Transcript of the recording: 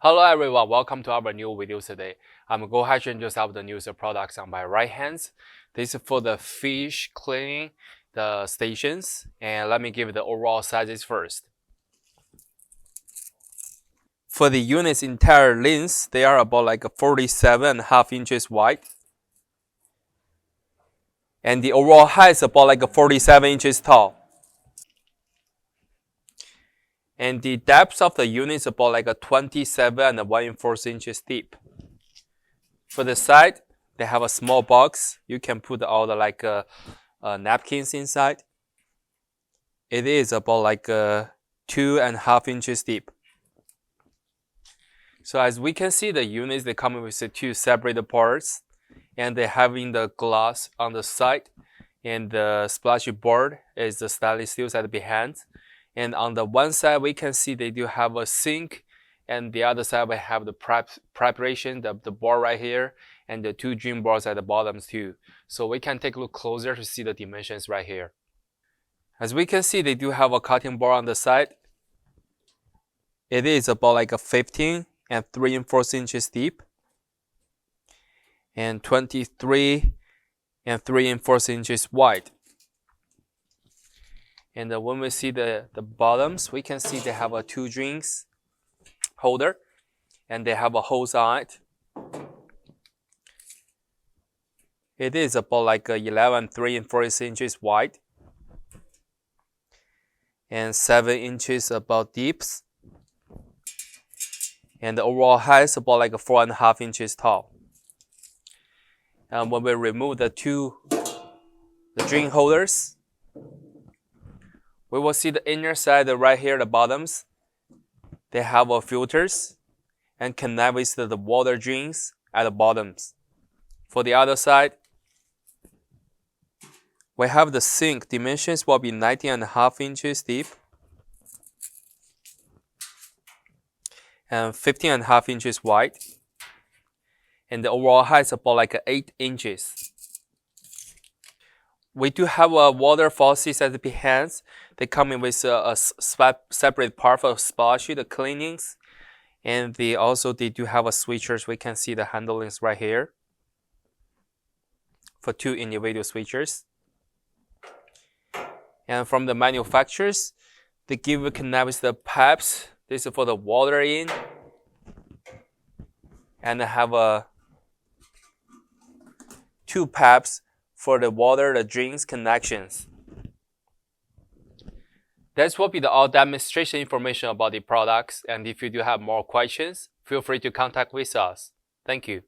Hello everyone, welcome to our new video today. I'm going to introduce the new products on my right hand. This is for the fish cleaning the stations, and let me give the overall sizes first. For the unit's entire length, they are about like 47.5 inches wide. And the overall height is about like 47 inches tall. And the depth of the unit is about like 27 and 1/4 inches deep. For the side, they have a small box. You can put all the napkins inside. It is about like 2.5 inches deep. So as we can see, the units they come with two separate parts, and they having the glass on the side, and the splashy board is the stainless steel at behind. And on the one side, we can see they do have a sink, and the other side we have the preparation, the board right here, and the two drain boards at the bottom too. So we can take a look closer to see the dimensions right here. As we can see, they do have a cutting board on the side. It is about like a 15 and 3/4 inches deep, and 23 and 3/4 inches wide. And when we see the bottoms, we can see they have a two drains holder, and they have a hose on it. It is about like 11 3/4 inches wide, and 7 inches about deep. And the overall height is about like 4.5 inches tall. And when we remove the drain holders, we will see the inner side right here, the bottoms. They have filters and connect with the water drains at the bottoms. For the other side, we have the sink. Dimensions will be 19.5 inches deep and 15.5 inches wide. And the overall height is about like 8 inches. We do have a water faucets at the behind. They come in with a separate part for splashy, the cleanings. And they do have a switchers. We can see the handlings right here for two individual switchers. And from the manufacturers, they give a connect with the pipes. This is for the water in. And they have two pipes for the water, the drains connections. That will be the all demonstration information about the products. And if you do have more questions, feel free to contact with us. Thank you.